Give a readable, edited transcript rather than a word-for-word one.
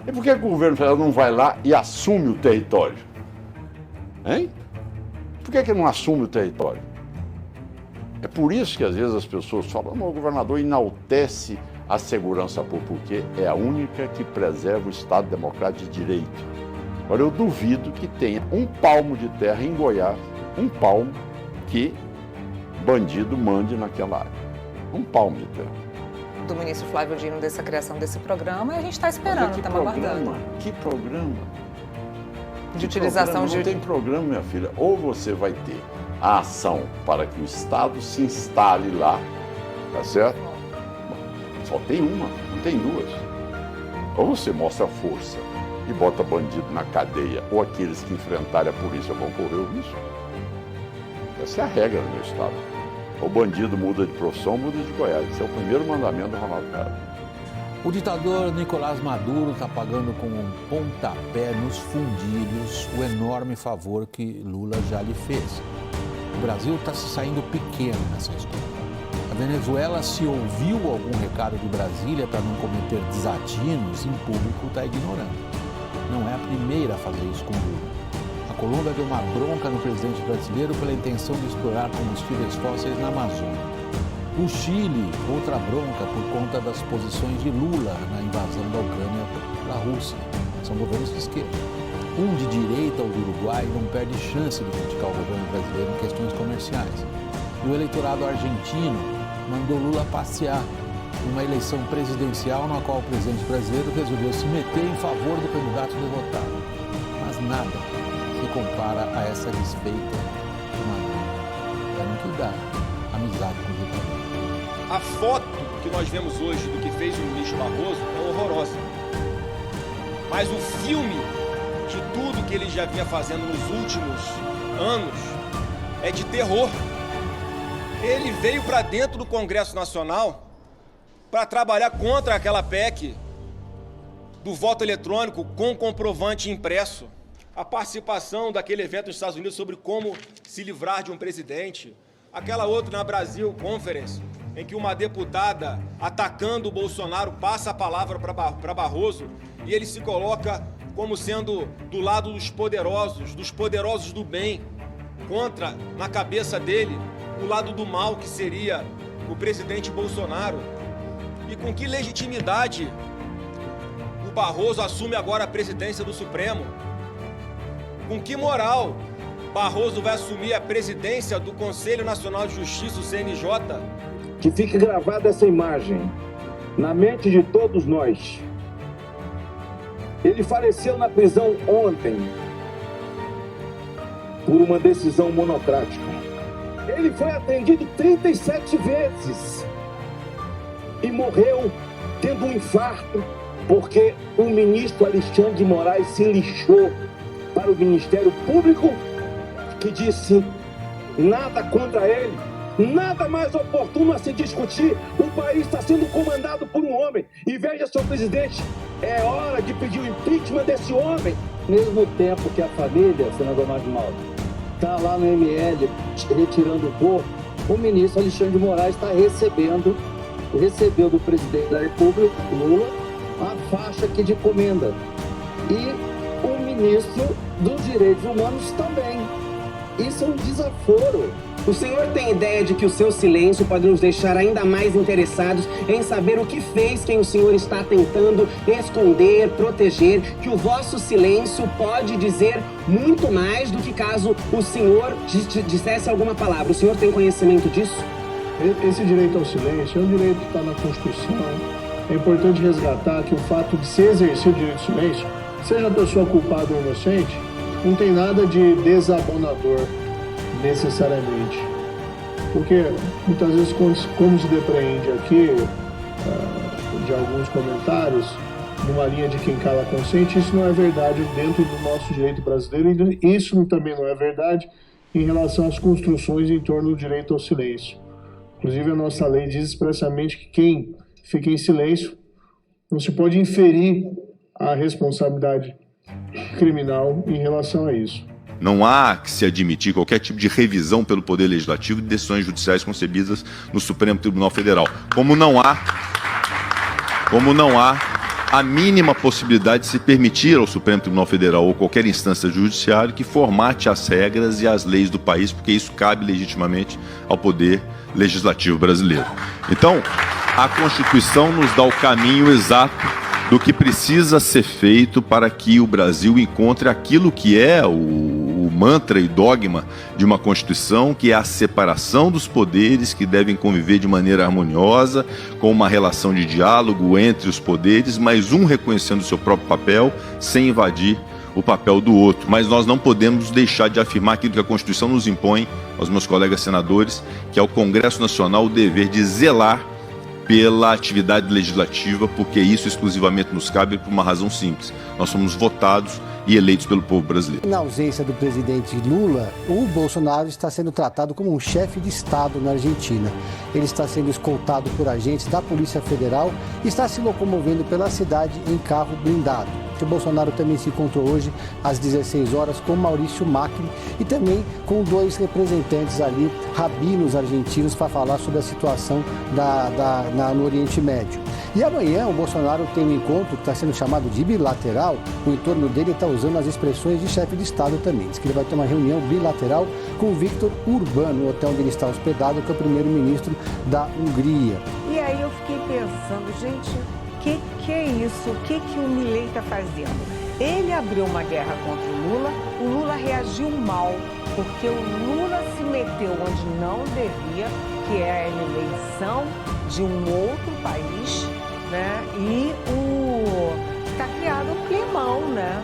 E por que o governo federal não vai lá e assume o território? Hein? Por que não assume o território? É por isso que às vezes as pessoas falam, o governador enaltece a segurança pública, porque é a única que preserva o Estado Democrático de Direito. Agora, eu duvido que tenha um palmo de terra em Goiás, um palmo que bandido mande naquela área. Um palmo de terra. Do ministro Flávio Dino dessa criação desse programa e a gente está esperando, estamos aguardando. Que programa? De utilização de... Não tem programa, minha filha. Ou você vai ter a ação para que o Estado se instale lá, tá certo? Só tem uma, não tem duas. Ou você mostra força e bota bandido na cadeia, ou aqueles que enfrentarem a polícia vão correr o risco. Essa é a regra no meu estado. O bandido muda de profissão, muda de Goiás. Esse é o primeiro mandamento do Ronaldo Caiado. O ditador Nicolás Maduro está pagando com um pontapé nos fundilhos o enorme favor que Lula já lhe fez. O Brasil está se saindo pequeno nessa história. A Venezuela, se ouviu algum recado de Brasília para não cometer desatinos em público, está ignorando. Não é a primeira a fazer isso com Lula. A Colômbia deu uma bronca no presidente brasileiro pela intenção de explorar combustíveis fósseis na Amazônia. O Chile, outra bronca por conta das posições de Lula na invasão da Ucrânia pela Rússia. São governos de esquerda. Um de direita, o do Uruguai, não perde chance de criticar o governo brasileiro em questões comerciais. E o eleitorado argentino mandou Lula passear numa eleição presidencial na qual o presidente brasileiro resolveu se meter em favor do candidato derrotado. Mas nada se compara a essa desfeita de Maduro. É no que dá amizade com o ditador. A foto que nós vemos hoje do que fez o ministro Barroso é horrorosa. Mas o filme de tudo que ele já vinha fazendo nos últimos anos é de terror. Ele veio para dentro do Congresso Nacional para trabalhar contra aquela PEC do voto eletrônico com comprovante impresso. A participação daquele evento nos Estados Unidos sobre como se livrar de um presidente. Aquela outra na Brasil Conference, em que uma deputada atacando o Bolsonaro passa a palavra para Barroso e ele se coloca como sendo do lado dos poderosos do bem, contra, na cabeça dele, o lado do mal, que seria o presidente Bolsonaro. E com que legitimidade o Barroso assume agora a presidência do Supremo? Com que moral Barroso vai assumir a presidência do Conselho Nacional de Justiça, o CNJ? Que fique gravada essa imagem na mente de todos nós. Ele faleceu na prisão ontem por uma decisão monocrática. Ele foi atendido 37 vezes e morreu tendo um infarto porque o ministro Alexandre de Moraes se lixou para o Ministério Público, que disse nada contra ele, nada mais oportuno a se discutir. O país está sendo comandado por um homem. E veja, senhor presidente, é hora de pedir o impeachment desse homem. Mesmo tempo que a família, senador Magno, está lá no ML retirando o corpo, o ministro Alexandre de Moraes está recebeu do presidente da República, Lula, a faixa aqui de comenda. E o ministro dos Direitos Humanos também. Isso é um desaforo. O senhor tem ideia de que o seu silêncio pode nos deixar ainda mais interessados em saber o que fez quem o senhor está tentando esconder, proteger, que o vosso silêncio pode dizer muito mais do que caso o senhor dissesse alguma palavra. O senhor tem conhecimento disso? Esse direito ao silêncio é um direito que está na Constituição. É importante resgatar que o fato de se exercer o direito ao silêncio, seja a pessoa culpada ou inocente, não tem nada de desabonador necessariamente. Porque muitas vezes, como se depreende aqui de alguns comentários, numa linha de quem cala consente, isso não é verdade dentro do nosso direito brasileiro, e isso também não é verdade em relação às construções em torno do direito ao silêncio. Inclusive, a nossa lei diz expressamente que quem fica em silêncio não se pode inferir a responsabilidade criminal em relação a isso. Não há que se admitir qualquer tipo de revisão pelo Poder Legislativo de decisões judiciais concebidas no Supremo Tribunal Federal. Como não há a mínima possibilidade de se permitir ao Supremo Tribunal Federal ou qualquer instância judiciária que formate as regras e as leis do país, porque isso cabe legitimamente ao Poder Legislativo brasileiro. Então, a Constituição nos dá o caminho exato do que precisa ser feito para que o Brasil encontre aquilo que é o mantra e dogma de uma Constituição, que é a separação dos poderes, que devem conviver de maneira harmoniosa, com uma relação de diálogo entre os poderes, mas um reconhecendo o seu próprio papel, sem invadir o papel do outro. Mas nós não podemos deixar de afirmar aquilo que a Constituição nos impõe, aos meus colegas senadores, que é ao Congresso Nacional o dever de zelar pela atividade legislativa, porque isso exclusivamente nos cabe por uma razão simples. Nós somos votados e eleitos pelo povo brasileiro. Na ausência do presidente Lula, o Bolsonaro está sendo tratado como um chefe de Estado na Argentina. Ele está sendo escoltado por agentes da Polícia Federal e está se locomovendo pela cidade em carro blindado. O Bolsonaro também se encontrou hoje às 16 horas com Maurício Macri e também com 2 representantes ali, rabinos argentinos, para falar sobre a situação no Oriente Médio. E amanhã o Bolsonaro tem um encontro que está sendo chamado de bilateral. O entorno dele está usando as expressões de chefe de Estado também. Diz que ele vai ter uma reunião bilateral com o Viktor Orbán, no hotel onde ele está hospedado, que é o primeiro-ministro da Hungria. E aí eu fiquei pensando, gente, o que é isso? O que o Milei está fazendo? Ele abriu uma guerra contra o Lula reagiu mal, porque o Lula se meteu onde não devia, que é a eleição de um outro país, né? E está criado um climão, né?